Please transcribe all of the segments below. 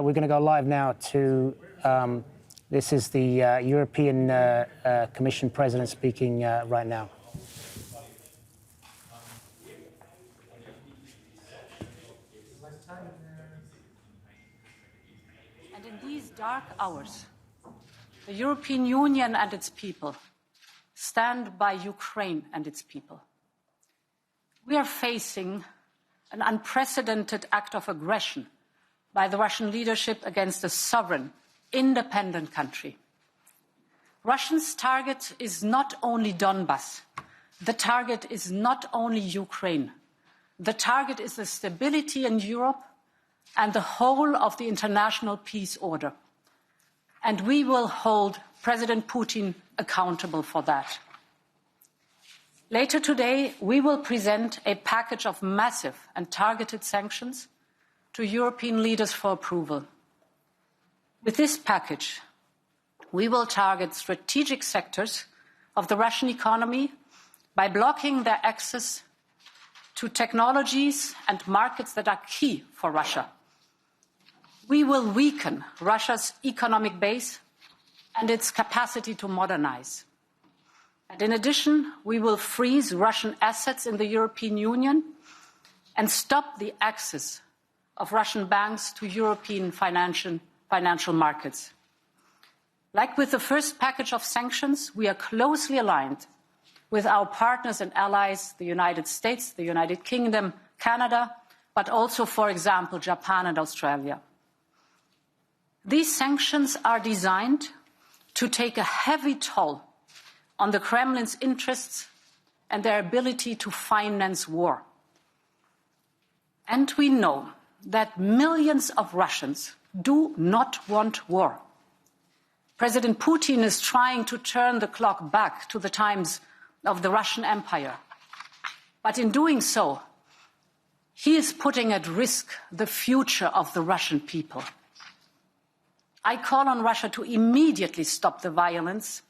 We're going to go live now to, this is the European Commission President speaking right now. And in these dark hours, the European Union and its people stand by Ukraine and its people. We are facing an unprecedented act of aggression by the Russian leadership against a sovereign, independent country. Russia's target is not only Donbas. The target is not only Ukraine. The target is the stability in Europe and the whole of the international peace order. And we will hold President Putin accountable for that. Later today, we will present a package of massive and targeted sanctions to European leaders for approval. With this package, we will target strategic sectors of the Russian economy by blocking their access to technologies and markets that are key for Russia. We will weaken Russia's economic base and its capacity to modernize. And in addition, we will freeze Russian assets in the European Union and stop the access of Russian banks to European financial markets. Like with the first package of sanctions, we are closely aligned with our partners and allies, the United States, the United Kingdom, Canada, but also, for example, Japan and Australia. These sanctions are designed to take a heavy toll on the Kremlin's interests and their ability to finance war. And we know that millions of Russians do not want war. President Putin is trying to turn the clock back to the times of the Russian Empire. But in doing so, he is putting at risk the future of the Russian people. I call on Russia to immediately stop the violence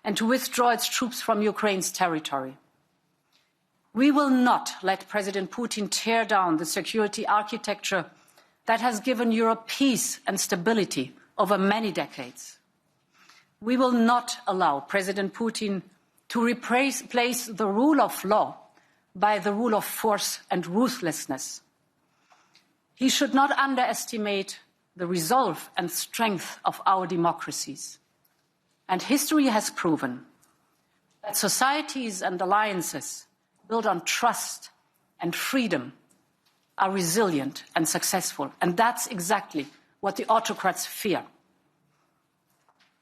and to withdraw its troops from Ukraine's territory. We will not let President Putin tear down the security architecture that has given Europe peace and stability over many decades. We will not allow President Putin to replace the rule of law by the rule of force and ruthlessness. He should not underestimate the resolve and strength of our democracies. And history has proven that societies and alliances built on trust and freedom are resilient and successful. And that's exactly what the autocrats fear.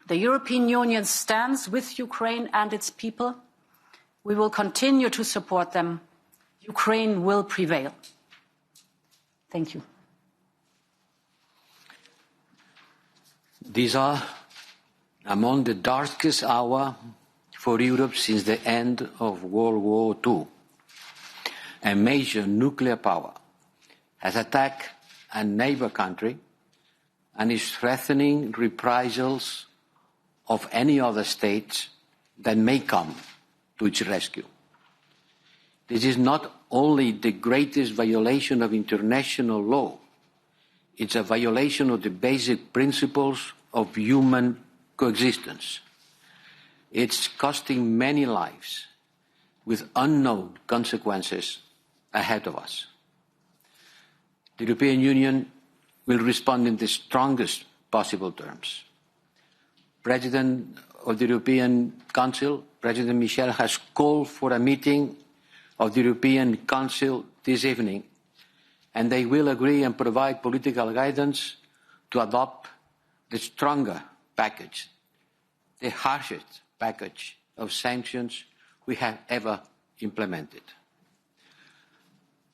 The European Union stands with Ukraine and its people. We will continue to support them. Ukraine will prevail. Thank you. These are among the darkest hours for Europe since the end of World War II. A major nuclear power has attacked a neighbor country and is threatening reprisals of any other states that may come to its rescue. This is not only the greatest violation of international law, it's a violation of the basic principles of human coexistence. It's costing many lives with unknown consequences ahead of us. The European Union will respond in the strongest possible terms. President of the European Council, President Michel, has called for a meeting of the European Council this evening, and they will agree and provide political guidance to adopt the stronger package, the harshest package of sanctions we have ever implemented.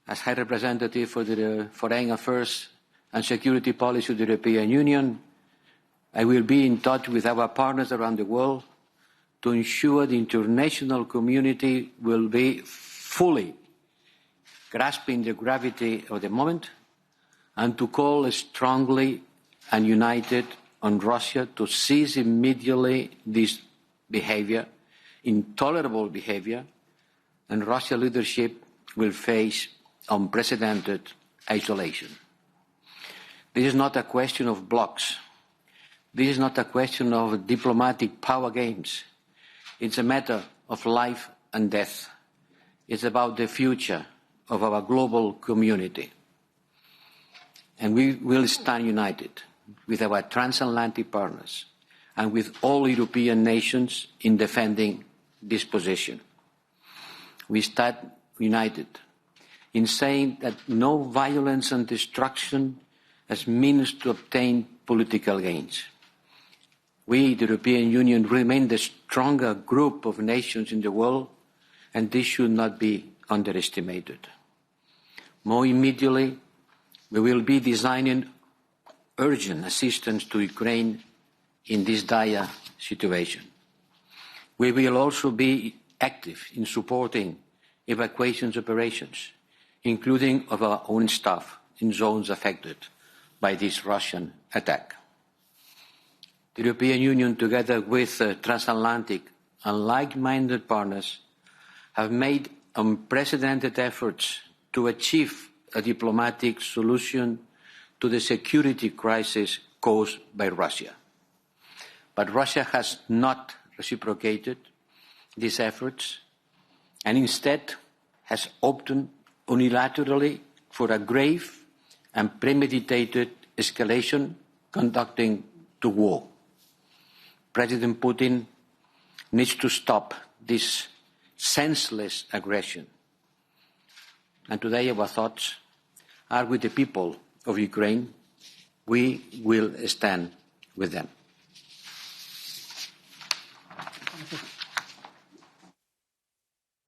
As High Representative for the Foreign Affairs and Security Policy of the European Union, I will be in touch with our partners around the world to ensure the international community will be fully grasping the gravity of the moment and to call strongly and united on Russia to cease immediately this behavior, intolerable behavior, and Russian leadership will face unprecedented isolation. This is not a question of blocs. This is not a question of diplomatic power games. It's a matter of life and death. It's about the future of our global community. And we will stand united with our transatlantic partners and with all European nations in defending this position. We stand united in saying that no violence and destruction as means to obtain political gains. We, the European Union, remain the stronger group of nations in the world, and this should not be underestimated. More immediately, we will be designing urgent assistance to Ukraine in this dire situation. We will also be active in supporting evacuation operations, including of our own staff in zones affected by this Russian attack. The European Union, together with transatlantic and like-minded partners, have made unprecedented efforts to achieve a diplomatic solution to the security crisis caused by Russia. But Russia has not reciprocated these efforts and instead has opted unilaterally for a grave and premeditated escalation conducting to war. President Putin needs to stop this senseless aggression. And today our thoughts are with the people of Ukraine. We will stand with them. Thank you.